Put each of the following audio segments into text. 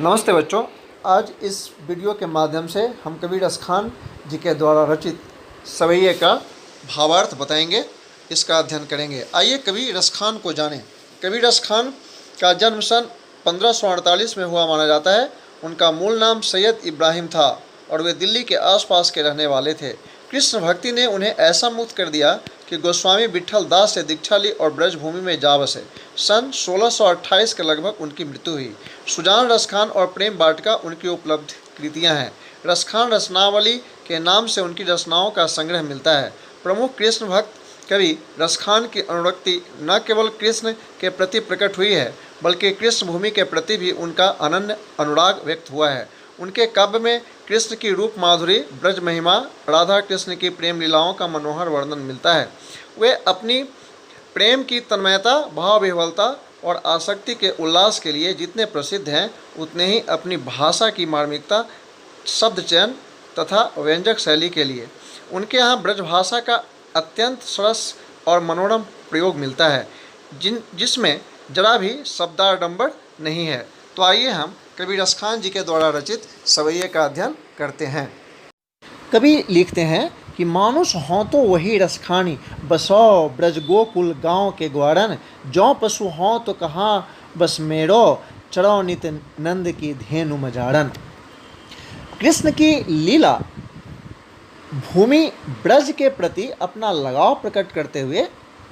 नमस्ते बच्चों। आज इस वीडियो के माध्यम से हम कबीर रसखान जी के द्वारा रचित सवैये का भावार्थ बताएंगे, इसका अध्ययन करेंगे। आइए कबीर रसखान को जानें। कबीर रसखान का जन्म सन 1548 में हुआ माना जाता है। उनका मूल नाम सैयद इब्राहिम था और वे दिल्ली के आसपास के रहने वाले थे। कृष्ण भक्ति ने उन्हें ऐसा मुक्त कर दिया कि गोस्वामी विट्ठल दास से दीक्षा ली और ब्रजभूमि में जा बसे। सन 1628 के लगभग उनकी मृत्यु हुई। सुजान रसखान और प्रेम वाटिका उनकी उपलब्ध कृतियाँ हैं। रसखान रचनावली के नाम से उनकी रचनाओं का संग्रह मिलता है। प्रमुख कृष्ण भक्त कवि रसखान की अनुरक्ति न केवल कृष्ण के प्रति प्रकट हुई है, बल्कि कृष्ण भूमि के प्रति भी उनका अनन्य अनुराग व्यक्त हुआ है। उनके काव्य में कृष्ण की रूप माधुरी, ब्रज महिमा, राधा कृष्ण की प्रेम लीलाओं का मनोहर वर्णन मिलता है। वे अपनी प्रेम की तन्मयता, भाव विह्वलता और आसक्ति के उल्लास के लिए जितने प्रसिद्ध हैं, उतने ही अपनी भाषा की मार्मिकता, शब्द चयन तथा व्यंजक शैली के लिए। उनके यहाँ ब्रजभाषा का अत्यंत सरस और मनोरम प्रयोग मिलता है, जिसमें जरा भी शब्दाडंबर नहीं है। तो आइए हम कबीर रसखान जी के द्वारा रचित सवैये का अध्ययन करते हैं। कवि लिखते हैं कि मानुष हों तो वही रसखानी, बसो ब्रज गोकुल गाँव के ग्वारन, जौ पशु हों तो कहाँ बस मेरो, चरो नित नंद की धेनु मजारन। कृष्ण की लीला भूमि ब्रज के प्रति अपना लगाव प्रकट करते हुए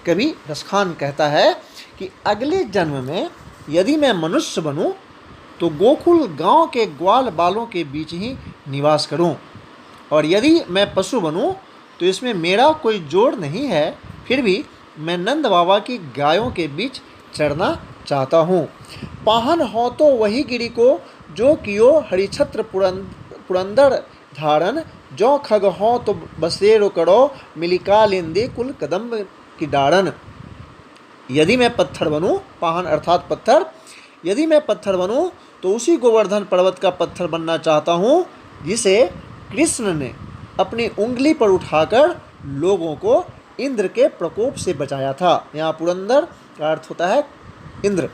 कवि रसखान कहता है कि अगले जन्म में यदि मैं मनुष्य बनूं तो गोकुल गांव के ग्वाल बालों के बीच ही निवास करूं, और यदि मैं पशु बनूं तो इसमें मेरा कोई जोड़ नहीं है, फिर भी मैं नंद बाबा की गायों के बीच चरना चाहता हूं। पाहन हो तो वही गिरी को जो कियो हरिछत्र पुरंदर धारण, जो खग हो तो बसेरो करो मिलिकालिंदी कुल कदम्ब की डारन। यदि मैं पत्थर बनूं, पाहन अर्थात पत्थर, यदि मैं पत्थर बनूं तो उसी गोवर्धन पर्वत का पत्थर बनना चाहता हूं जिसे कृष्ण ने अपनी उंगली पर उठाकर लोगों को इंद्र के प्रकोप से बचाया था। यहाँ पुरंदर का अर्थ होता है इंद्र।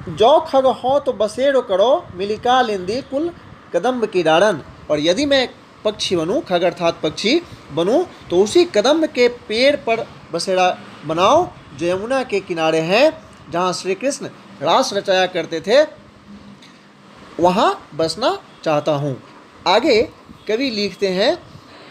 जो खग हो तो बसेरो करो मिलिकालिंदी कुल कदम्ब की डारन। और यदि मैं पक्षी बनूं, खग अर्थात पक्षी बनूं, तो उसी कदम्ब के पेड़ पर बसेरा बनाओ जो यमुना के किनारे हैं, जहाँ श्री कृष्ण रास रचाया करते थे, वहाँ बसना चाहता हूँ। आगे कवि लिखते हैं,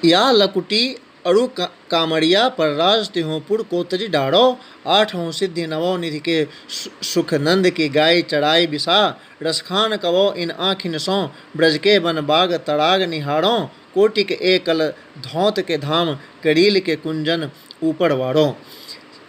या लकुटी अरु कामड़िया पर राज तिहोपुर कोतरी डारो, आठों सिद्धि नवो निधि के सुख नंद की गाय चराई बिसा, रसखान कवो इन आँखिन सो ब्रज के बन बाग तड़ाग निहारो, कोटि के एकल धौत के धाम करील के कुंजन ऊपर वारो।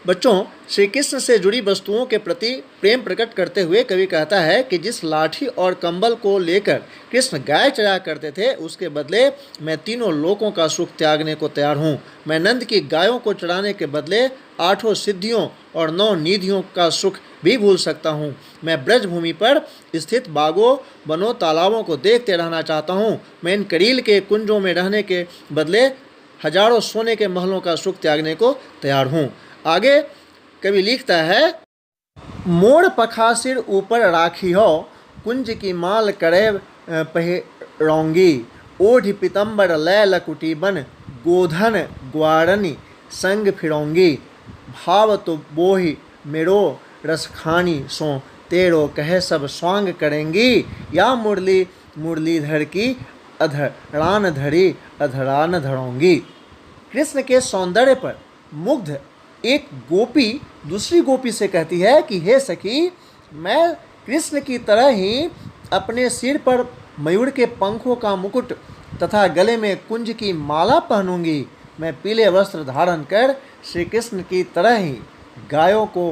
बच्चों, श्री कृष्ण से जुड़ी वस्तुओं के प्रति प्रेम प्रकट करते हुए कवि कहता है कि जिस लाठी और कंबल को लेकर कृष्ण गाय चराया करते थे, उसके बदले मैं तीनों लोकों का सुख त्यागने को तैयार हूँ। मैं नंद की गायों को चराने के बदले 8 सिद्धियों और 9 निधियों का सुख भी भूल सकता हूँ। मैं ब्रजभूमि पर स्थित बागों, वनों, तालाबों को देखते रहना चाहता हूँ। मैं इन करील के कुंजों में रहने के बदले हजारों सोने के महलों का सुख त्यागने को तैयार हूँ। आगे कवि लिखता है, मोर पखासिर ऊपर राखी हो, कुंज की माल करे पहिरोंगी, ओढ़ पीतम्बर लय लकुटी बन, गोधन ग्वारनी संग फिरोंगी, भाव तो बोहि मेरो रसखानी सो, तेरो कहे सब स्वांग करेंगी, या मुरली मुरलीधर की अधरान धरी अधरान धरोंगी। कृष्ण के सौंदर्य पर मुग्ध एक गोपी दूसरी गोपी से कहती है कि हे सखी, मैं कृष्ण की तरह ही अपने सिर पर मयूर के पंखों का मुकुट तथा गले में कुंज की माला पहनूंगी। मैं पीले वस्त्र धारण कर श्री कृष्ण की तरह ही गायों को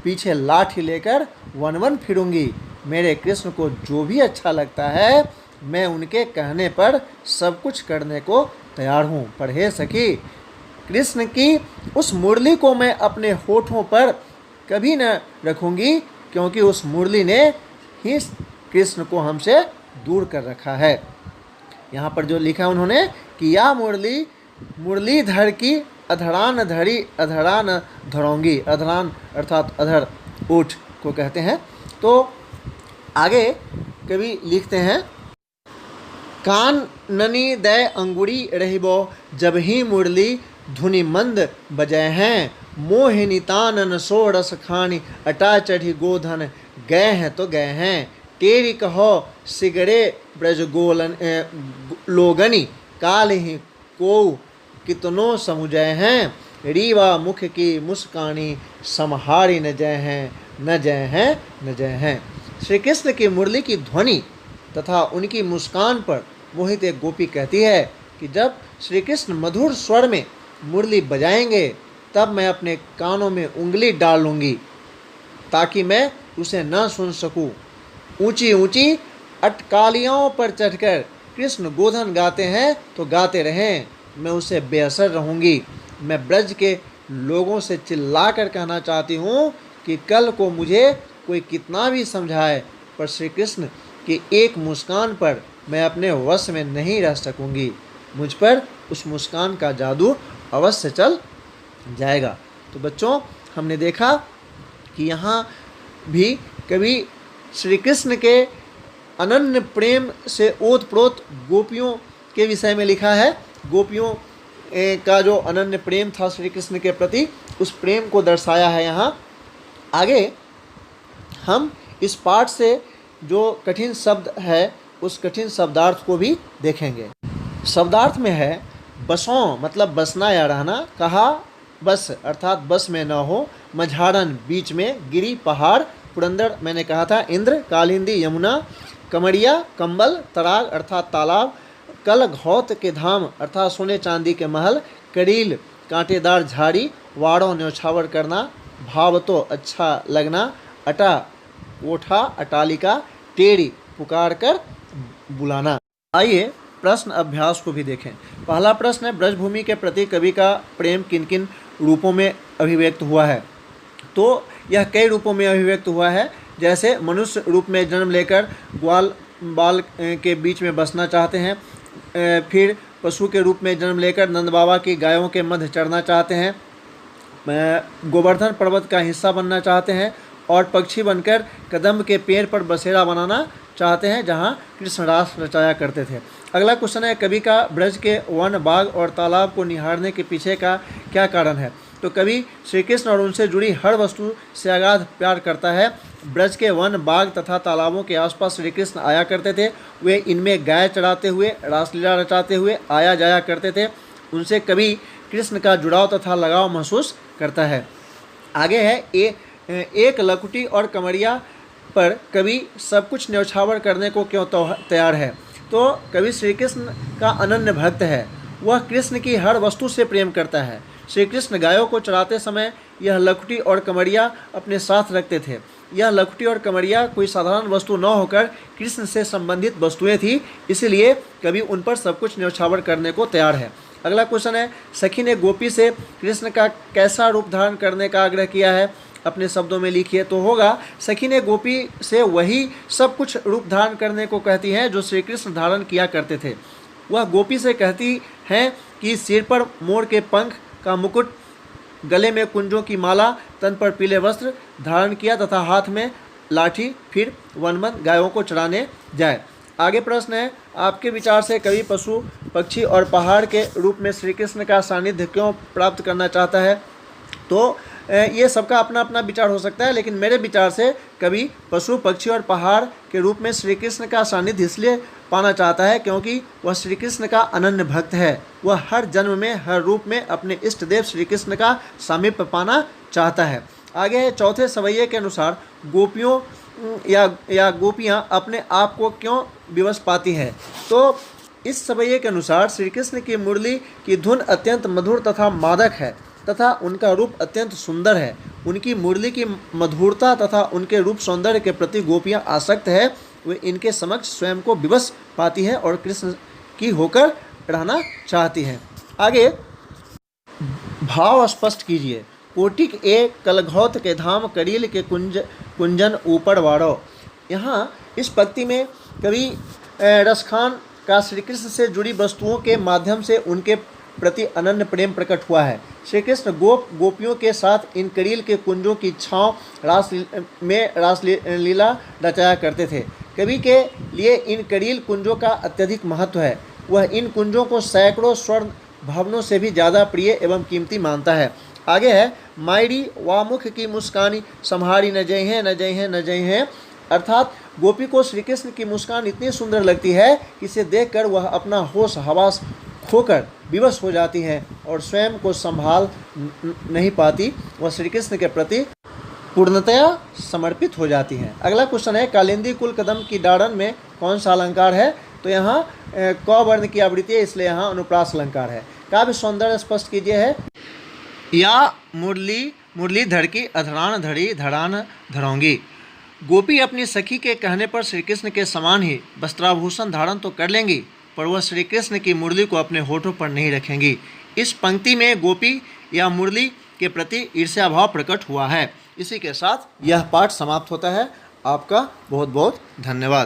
पीछे लाठी लेकर वन वन फिरूंगी। मेरे कृष्ण को जो भी अच्छा लगता है, मैं उनके कहने पर सब कुछ करने को तैयार हूँ। पर हे सखी, कृष्ण की उस मुरली को मैं अपने होठों पर कभी न रखूंगी, क्योंकि उस मुरली ने ही कृष्ण को हमसे दूर कर रखा है। यहाँ पर जो लिखा उन्होंने कि या मुरली मुरलीधर की अधरान धरी अधरान धरोंगी। अधरान अर्थात अधर, ऊँट को कहते हैं। तो आगे कवि लिखते हैं, कान ननी दय अंगुरी रहिबो जब ही मुरली धुनि मंद बजय हैं, मोहिनी तानन सो रस खानी अटा चढ़ी गोधन गए हैं तो गए हैं, तेरी कहो सिगरे ब्रज गोलन लोगनी काल ही को कितनो समुझय हैं, रीवा मुख की मुस्कानी समहारी न जय हैं, न जय हैं, न जय हैं। श्री कृष्ण की मुरली की ध्वनि तथा उनकी मुस्कान पर मोहित एक गोपी कहती है कि जब श्री कृष्ण मधुर स्वर में मुरली बजाएंगे तब मैं अपने कानों में उंगली डाल लूँगी ताकि मैं उसे न सुन सकूं। ऊंची ऊंची अटकालियों पर चढ़कर कृष्ण गोधन गाते हैं तो गाते रहें, मैं उसे बेअसर रहूँगी। मैं ब्रज के लोगों से चिल्लाकर कहना चाहती हूँ कि कल को मुझे कोई कितना भी समझाए, पर श्री कृष्ण की एक मुस्कान पर मैं अपने वश में नहीं रह सकूँगी। मुझ पर उस मुस्कान का जादू अवश्य चल जाएगा। तो बच्चों, हमने देखा कि यहाँ भी कवि श्री कृष्ण के अनन्य प्रेम से ओतप्रोत गोपियों के विषय में लिखा है। गोपियों का जो अनन्य प्रेम था श्री कृष्ण के प्रति, उस प्रेम को दर्शाया है यहाँ। आगे हम इस पाठ से जो कठिन शब्द है उस कठिन शब्दार्थ को भी देखेंगे। शब्दार्थ में है बसों मतलब बसना या रहना, कहा बस अर्थात बस में न हो, मझाड़न बीच में, गिरी पहाड़, पुरंदर मैंने कहा था इंद्र, कालिंदी यमुना, कमरिया कंबल, तराग अर्थात तालाब, कल घौत के धाम अर्थात सोने चांदी के महल, करील कांटेदार झाड़ी, वाड़ों न्यौछावर करना, भाव तो अच्छा लगना, अटा ओठा अटालिका, टेढ़ी पुकार कर बुलाना। आइए प्रश्न अभ्यास को भी देखें। पहला प्रश्न है, ब्रजभूमि के प्रति कवि का प्रेम किन किन रूपों में अभिव्यक्त हुआ है? तो यह कई रूपों में अभिव्यक्त हुआ है। जैसे मनुष्य रूप में जन्म लेकर ग्वाल बाल के बीच में बसना चाहते हैं, फिर पशु के रूप में जन्म लेकर नंद बाबा की गायों के मध्य चढ़ना चाहते हैं, गोवर्धन पर्वत का हिस्सा बनना चाहते हैं, और पक्षी बनकर कदम्ब के पेड़ पर बसेरा बनाना चाहते हैं जहां कृष्ण रास रचाया करते थे। अगला क्वेश्चन है, कवि का ब्रज के वन बाग और तालाब को निहारने के पीछे का क्या कारण है? तो कवि श्री कृष्ण और उनसे जुड़ी हर वस्तु से अगाध प्यार करता है। ब्रज के वन बाग तथा तालाबों के आसपास श्री कृष्ण आया करते थे। वे इनमें गाय चराते हुए, रासलीला रचाते हुए आया जाया करते थे। उनसे कवि कृष्ण का जुड़ाव तथा लगाव महसूस करता है। आगे है एक लकुटी और कमरिया पर कवि सब कुछ न्यौछावर करने को क्यों तैयार है? तो कवि श्री कृष्ण का अनन्य भक्त है। वह कृष्ण की हर वस्तु से प्रेम करता है। श्री कृष्ण गायों को चराते समय यह लकुटी और कमरिया अपने साथ रखते थे। यह लकुटी और कमरिया कोई साधारण वस्तु न होकर कृष्ण से संबंधित वस्तुएं थी, इसलिए कवि उन पर सब कुछ न्यौछावर करने को तैयार है। अगला क्वेश्चन है, सखी ने गोपी से कृष्ण का कैसा रूप धारण करने का आग्रह किया है? अपने शब्दों में लिखिए। तो होगा, सखी ने गोपी से वही सब कुछ रूप धारण करने को कहती है जो श्री कृष्ण धारण किया करते थे। वह गोपी से कहती हैं कि सिर पर मोर के पंख का मुकुट, गले में कुंजों की माला, तन पर पीले वस्त्र धारण किया तथा हाथ में लाठी, फिर वनवन गायों को चराने जाए। आगे प्रश्न है, आपके विचार से कवि पशु, पक्षी और पहाड़ के रूप में श्री कृष्ण का सानिध्य क्यों प्राप्त करना चाहता है? तो ये सबका अपना अपना विचार हो सकता है, लेकिन मेरे विचार से कवि पशु, पक्षी और पहाड़ के रूप में श्री कृष्ण का सानिध्य इसलिए पाना चाहता है क्योंकि वह श्री कृष्ण का अनन्य भक्त है। वह हर जन्म में, हर रूप में अपने इष्ट देव श्री कृष्ण का सामीप्य पाना चाहता है। आगे है, चौथे सवैये के अनुसार गोपियों या गोपियां अपने आप को क्यों विवश पाती हैं? तो इस सवैये के अनुसार श्री कृष्ण की मुरली की धुन अत्यंत मधुर तथा मादक है तथा उनका रूप अत्यंत सुंदर है। उनकी मुरली की मधुरता तथा उनके रूप सौंदर्य के प्रति गोपियां आसक्त है। वे इनके समक्ष स्वयं को विवश पाती हैं और कृष्ण की होकर रहना चाहती हैं। आगे भाव स्पष्ट कीजिए। कोटिक एक कलघौत के धाम, करील के कुंजन ऊपर वाड़ो। यहाँ इस पंक्ति में कवि रसखान का श्री कृष्ण से जुड़ी वस्तुओं के माध्यम से उनके प्रति अनन्य प्रेम प्रकट हुआ है। श्री कृष्ण गोपियों के साथ इन करील के कुंजों की छाँव रासलीला रचाया करते थे। कवि के लिए इन करील कुंजों का अत्यधिक महत्व है। वह इन कुंजों को सैकड़ों स्वर्ण भवनों से भी ज़्यादा प्रिय एवं कीमती मानता है। आगे है, मायरी वामुख की मुस्कानी संहारी न जय हैं न जय हैं न जय हैं, अर्थात गोपी को श्री कृष्ण की मुस्कान इतनी सुंदर लगती है कि इसे देखकर वह अपना होश हवास खोकर विवश हो जाती है और स्वयं को संभाल नहीं पाती। वह श्री कृष्ण के प्रति पूर्णतया समर्पित हो जाती हैं। अगला क्वेश्चन है, कालिंदी कुल कदम की डाढ़न में कौन सा अलंकार है? तो यहाँ क वर्ण की आवृत्ति है, इसलिए यहाँ अनुप्रास अलंकार है। काव्य सौंदर्य स्पष्ट कीजिए है, या मुरली धड़की अधरान धड़ी धड़ान धरौंगी। गोपी अपनी सखी के कहने पर श्री कृष्ण के समान ही वस्त्राभूषण धारण तो कर लेंगी, पर वह श्री कृष्ण की मुरली को अपने होठों पर नहीं रखेंगी। इस पंक्ति में गोपी या मुरली के प्रति ईर्ष्या भाव प्रकट हुआ है। इसी के साथ यह पाठ समाप्त होता है। आपका बहुत बहुत धन्यवाद।